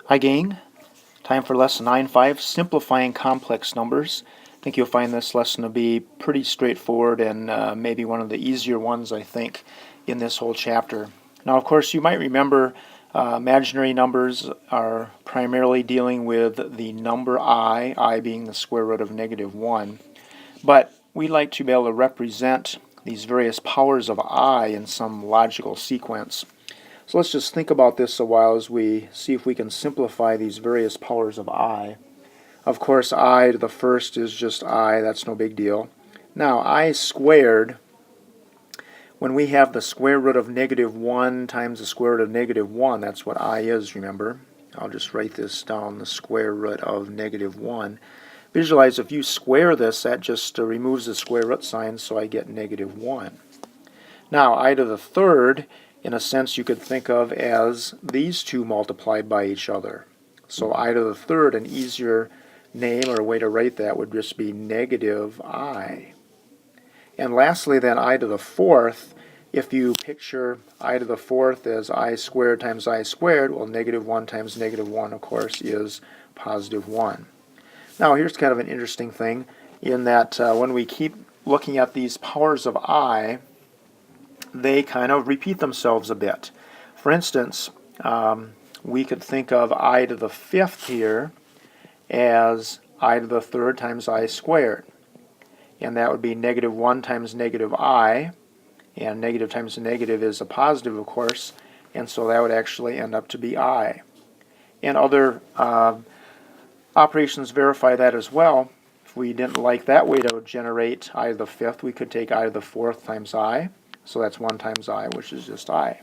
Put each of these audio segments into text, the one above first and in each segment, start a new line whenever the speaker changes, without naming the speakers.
Hi gang, time for lesson 9.5, simplifying complex numbers. I think you'll find this lesson to be pretty straightforward and maybe one of the easier ones, I think, in this whole chapter. Now, of course, you might remember imaginary numbers are primarily dealing with the number I being the square root of -1. But we like to be able to represent these various powers of I in some logical sequence. So let's just think about this a while as we see if we can simplify these various powers of I. Of course, I to the first is just I, that's no big deal. Now, I squared, when we have the square root of -1 times the square root of -1, that's what I is, remember. I'll just write this down, the square root of -1. Visualize if you square this, that just removes the square root sign, so I get -1. Now, I to the third, in a sense, you could think of as these two multiplied by each other. So I to the third, an easier name or way to write that would just be -I. And lastly, then, I to the fourth, if you picture I to the fourth as I squared times I squared, well, -1 times -1, of course, is +1. Now, here's kind of an interesting thing in that when we keep looking at these powers of I, they kind of repeat themselves a bit. For instance, we could think of I to the fifth here as I to the third times I squared. And that would be -1 times -I, and negative times a negative is a positive, of course, and so that would actually end up to be I. And other operations verify that as well. If we didn't like that way to generate I to the fifth, we could take I to the fourth times I. So that's 1 times I, which is just I.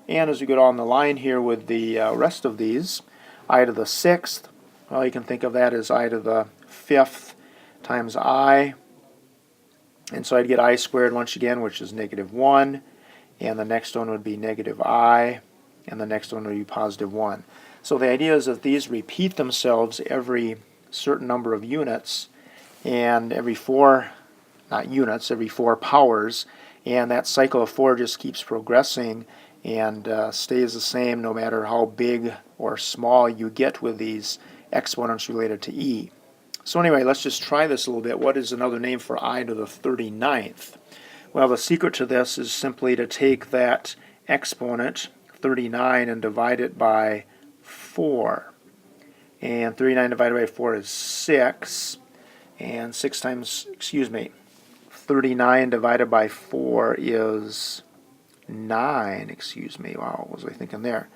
And as we go down the line here with the rest of these, I to the sixth, well, you can think of that as I to the fifth times I. And so I'd get I squared once again, which is -1. And the next one would be -I. And the next one would be +1. So the idea is that these repeat themselves every certain number of units, and every four, not units, every 4 powers. And that cycle of 4 just keeps progressing and stays the same no matter how big or small you get with these exponents related to e. So anyway, let's just try this a little bit. What is another name for I to the 39th? Well, the secret to this is simply to take that exponent, 39, and divide it by 4. And 39 divided by 4 is 6. And 6 times, 39 divided by 4 is 9, Wow, what was I thinking there?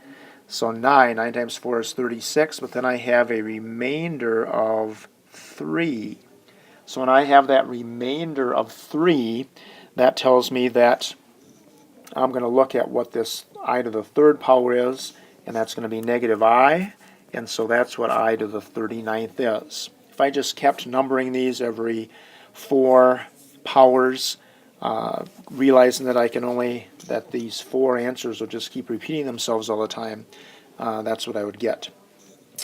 So 9 times 4 is 36, but then I have a remainder of 3. So when I have that remainder of 3, that tells me that I'm going to look at what this I to the third power is, and that's going to be -I, and so that's what I to the 39th is. If I just kept numbering these every 4 powers, realizing that that these 4 answers will just keep repeating themselves all the time, that's what I would get.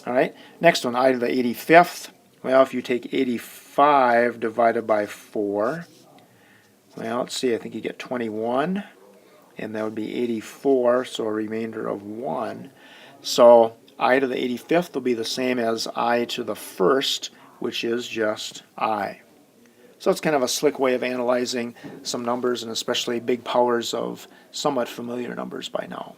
All right, next one, I to the 85th. Well, if you take 85 divided by 4, well, let's see, I think you get 21, and that would be 84, so a remainder of 1. So I to the 85th will be the same as I to the first, which is just I. So it's kind of a slick way of analyzing some numbers, and especially big powers of somewhat familiar numbers by now.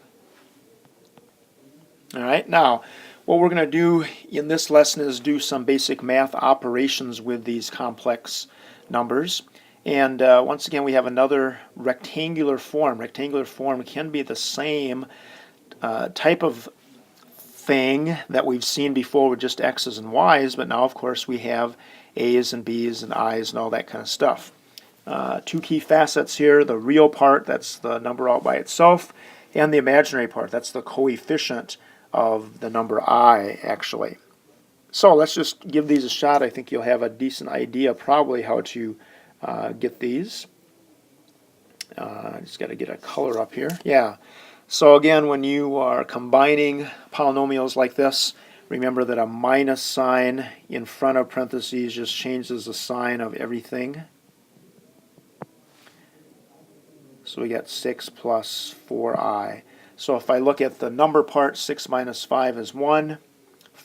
All right, now what we're going to do in this lesson is do some basic math operations with these complex numbers. And once again, we have another rectangular form. Rectangular form can be the same type of thing that we've seen before with just x's and y's, but now of course we have a's and b's and i's and all that kind of stuff. 2 key facets here: the real part, that's the number all by itself, and the imaginary part, that's the coefficient of the number I, actually. So let's just give these a shot. I think you'll have a decent idea probably how to get these. I just got to get a color up here. Yeah. So again, when you are combining polynomials like this, remember that a minus sign in front of parentheses just changes the sign of everything. So we get 6 plus 4i. So if I look at the number part, 6 minus 5 is 1.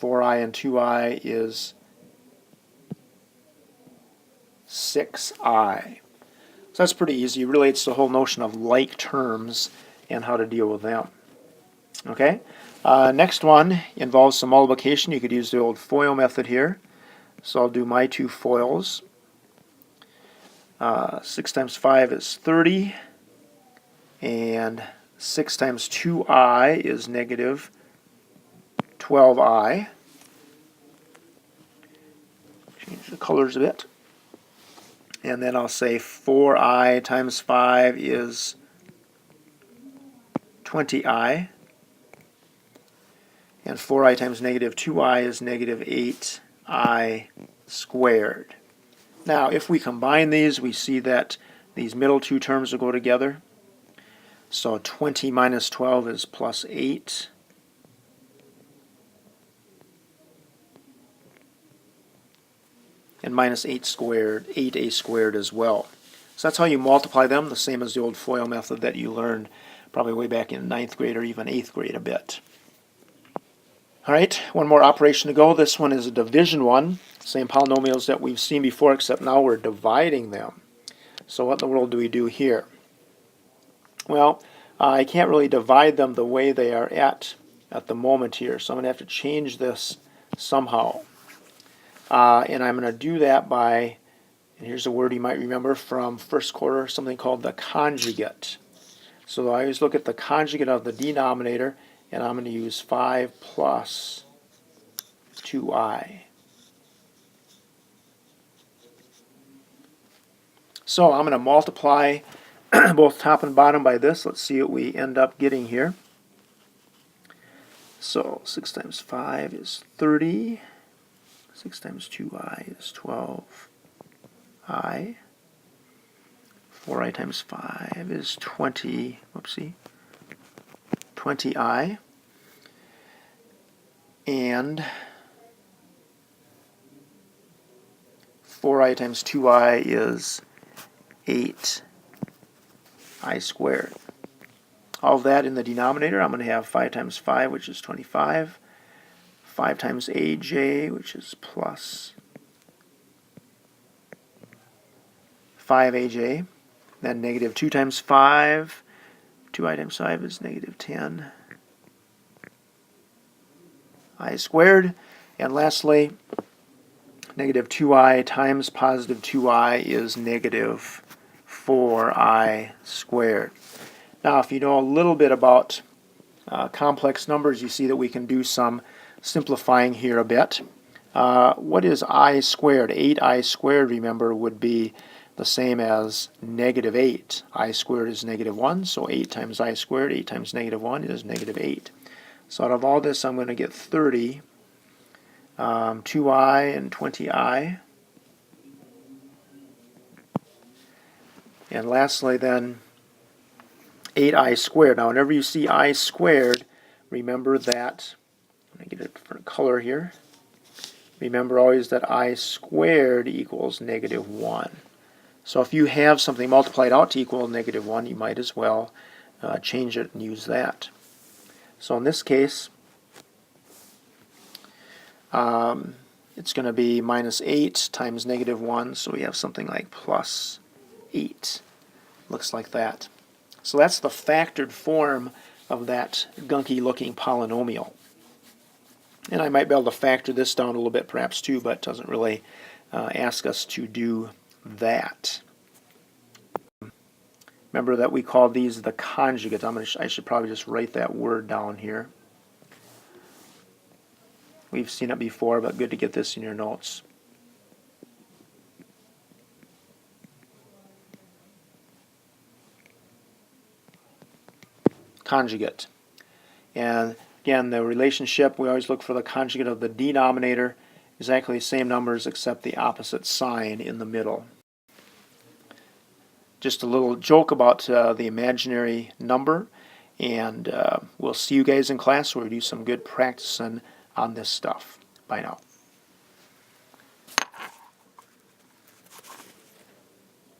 4i and 2i is 6i. So that's pretty easy. It relates to the whole notion of like terms and how to deal with them. Okay. Next one involves some multiplication. You could use the old FOIL method here. So I'll do my two FOILs. 6 times 5 is 30, and 6 times 2i is negative 12i. Change the colors a bit. And then I'll say 4i times 5 is 20i. And 4i times negative 2i is negative 8i squared. Now, if we combine these, we see that these middle two terms will go together. So 20 minus 12 is plus 8. And minus 8 squared, 8a squared as well. So that's how you multiply them, the same as the old FOIL method that you learned probably way back in 9th grade or even 8th grade a bit. All right, one more operation to go. This one is a division one. Same polynomials that we've seen before, except now we're dividing them. So what in the world do we do here? Well, I can't really divide them the way they are at the moment here, so I'm going to have to change this somehow. And I'm going to do that by, and here's a word you might remember from first quarter, something called the conjugate. So I always look at the conjugate of the denominator, and I'm going to use 5 plus 2i. So I'm going to multiply both top and bottom by this. Let's see what we end up getting here. So 6 times 5 is 30. 6 times 2i is 12i. 4i times 5 is 20. Whoopsie. 20i. And 4i times 2i is 8i squared. All of that in the denominator, I'm going to have 5 times 5, which is 25. 5 times aj, which is plus 5aj. Then negative 2 times 5. 2i times 5 is negative 10i squared. And lastly, negative 2i times positive 2i is negative 4i squared. Now, if you know a little bit about complex numbers, you see that we can do some simplifying here a bit. What is I squared? 8i squared, remember, would be the same as negative 8. I squared is negative 1, so 8 times I squared, 8 times negative 1 is negative 8. So out of all this, I'm going to get 30, 2i and 20i. And lastly then, 8i squared. Now whenever you see I squared, remember that, let me get a different color here. Remember always that I squared equals negative 1. So if you have something multiplied out to equal negative 1, you might as well change it and use that. So in this case, it's going to be minus 8 times negative 1, so we have something like plus 8. Looks like that. So that's the factored form of that gunky looking polynomial. And I might be able to factor this down a little bit perhaps too, but it doesn't really ask us to do that. Remember that we call these the conjugate. I should probably just write that word down here. We've seen it before, but good to get this in your notes. Conjugate. And again, the relationship, we always look for the conjugate of the denominator, exactly the same numbers except the opposite sign in the middle. Just a little joke about the imaginary number, and we'll see you guys in class where we do some good practicing on this stuff. Bye now.